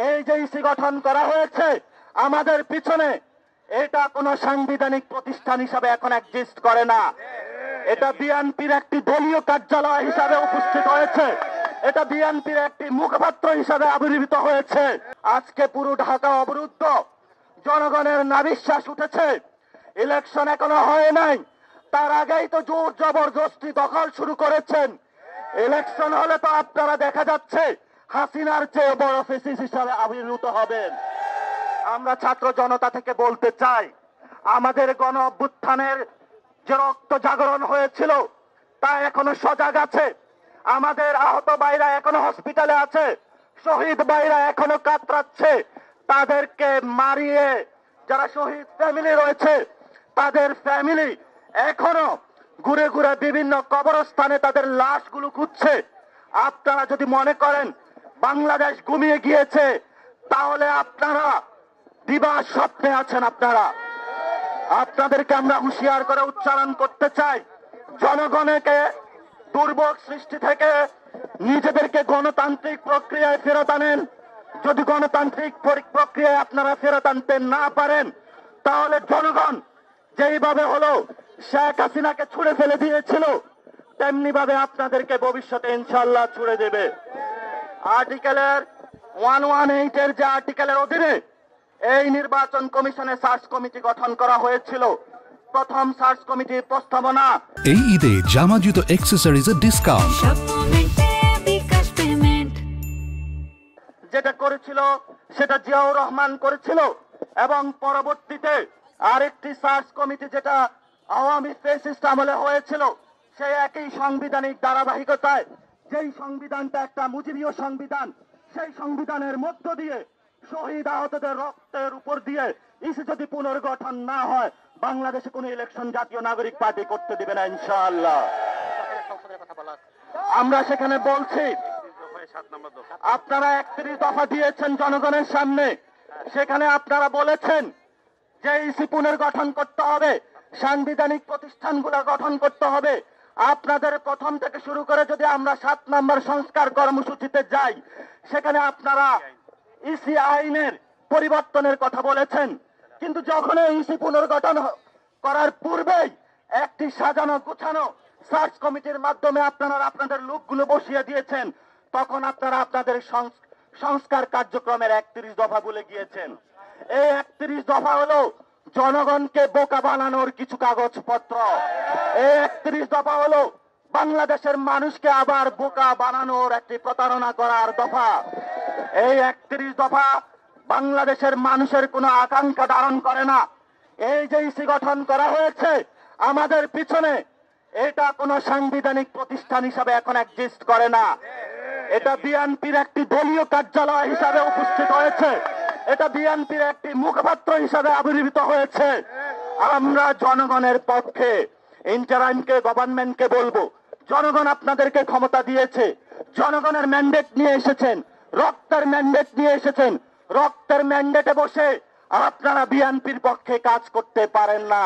এই যে ইসি গঠন করা হয়েছে আমাদের পিছনে, এটা কোনো সাংবিধানিক প্রতিষ্ঠান হিসাবে এখন এক্সিস্ট করে না। এটা বিএনপির একটি দলীয় কার্যালয় হিসাবে উপস্থিত হয়েছে, এটা বিএনপির একটি মুখপাত্র হিসাবে আবির্ভূত হয়েছে। আজকে পুরো ঢাকা অবরুদ্ধ, জনগণের নাভিশ্বাস উঠেছে। ইলেকশন এখনো হয় নাই, তার আগেই তো জোর জবরদস্তি দখল শুরু করেছেন। ইলেকশন হলে তো আপনারা দেখা যাচ্ছে হাসিনার চেয়ে বড় ফেসিস হিসাবে আবির্ভূত হবেন। আমরা ছাত্র জনতা থেকে বলতে চাই, আমাদের গণ অভ্যুত্থানের যে রক্ত জাগরণ হয়েছিল তা এখনো সজাগ আছে। আমাদের আহত ভাইরা এখনো হসপিটালে আছে, শহীদ ভাইরা এখনো কাতরাচ্ছে। তাদেরকে মারিয়ে যারা শহীদ ফ্যামিলি রয়েছে, তাদের ফ্যামিলি এখনো ঘুরে ঘুরে বিভিন্ন কবরস্থানে তাদের লাশগুলো খুঁজছে। আপনারা যদি মনে করেন বাংলাদেশ ঘুমিয়ে গিয়েছে, তাহলে আপনারা দিবা স্বপ্নে আছেন। আপনাদেরকে আমরা হুঁশিয়ার করে উচ্চারণ করতে চাই, জনগণকে দুর্ভোগ সৃষ্টি থেকে নিজেদেরকে গণতান্ত্রিক প্রক্রিয়ায় ফেরত আনেন। যদি গণতান্ত্রিক প্রক্রিয়ায় আপনারা ফেরত আনতে না পারেন, তাহলে জনগণ যেইভাবে হলো শেখ হাসিনাকে ছুড়ে ফেলে দিয়েছিল, তেমনি ভাবে আপনাদেরকে ভবিষ্যতে ইনশাল্লাহ ছুড়ে দেবে। আর্টিকেলের 118 এর যে আর্টিকেলের অধীনে এই নির্বাচন কমিশনে সার্চ কমিটি গঠন করা হয়েছিল। প্রথম সার্চ কমিটির প্রস্তাবনা, এই ঈদে জামা জুতো অ্যাকসেসরিজের ডিসকাউন্ট যেটা করেছিল সেটা জিয়াউর রহমান করেছিল, এবং পরবর্তীতে আরেকটি সার্চ কমিটি যেটা আওয়ামী ফ্যাসিস্ট আমলে হয়েছিল, সেই একই সাংবিধানিক ধারাবাহিকতায়, যেই সংবিধানটা একটা মুজিবীয় সংবিধান, সেই সংবিধানের মধ্য দিয়ে শহীদ আহতদের রক্তের উপর দিয়ে ইসি যদি পুনর্গঠন না হয়, বাংলাদেশে কোনো ইলেকশন জাতীয় নাগরিক পার্টি করতে দিবে না ইনশাআল্লাহ। আমরা সেখানে বলছি, আপনারা 31 দফা দিয়েছেন জনগণের সামনে, সেখানে আপনারা বলেছেন যে ইসি পুনর্গঠন করতে হবে, সাংবিধানিক প্রতিষ্ঠানগুলো গঠন করতে হবে। আপনাদের প্রথম থেকে শুরু করে যদি আমরা 7 নম্বর সংস্কার কর্মসূচিতে যাই, সেখানে আপনারা ইসি আইনের পরিবর্তনের কথা বলেছেন, কিন্তু যখন ইসি পুনর্গঠন করার পূর্বেই একটি সাজানো গুছানো সার্চ কমিটির মাধ্যমে আপনারা আপনাদের লোকগুলো বসিয়ে দিয়েছেন, তখন আপনারা আপনাদের সংস্কার কার্যক্রমের 31 দফা ভুলে গিয়েছেন। এই 31 দফা হলো জনগণকে বোকা বানানোর কিছু কাগজপত্র। এই 31 দফা হলো বাংলাদেশের মানুষকে আবার বোকা বানানোর একটি প্রতারণা করার দফা। এই 31 দফা বাংলাদেশের মানুষের কোনো আকাঙ্ক্ষা ধারণ করে না। এই যে ইসি গঠন করা হয়েছে আমাদের পিছনে, এটা কোনো সাংবিধানিক প্রতিষ্ঠান হিসাবে এখন এক্সিস্ট করে না। এটা বিএনপির একটি দলীয় কার্যালয় হিসাবে উপস্থিত হয়েছে, এটা বিএনপির একটি মুখপাত্র হিসাবে আবির্ভূত হয়েছে। আমরা জনগণের পক্ষে ইন্টারাইমকে গভর্নমেন্টকে বলবো, জনগণ আপনাদেরকে ক্ষমতা দিয়েছে, জনগণের ম্যান্ডেট নিয়ে এসেছেন, রক্তের ম্যান্ডেট নিয়ে এসেছেন। রক্তের ম্যান্ডেটে বসে আপনারা বিএনপির পক্ষে কাজ করতে পারেন না।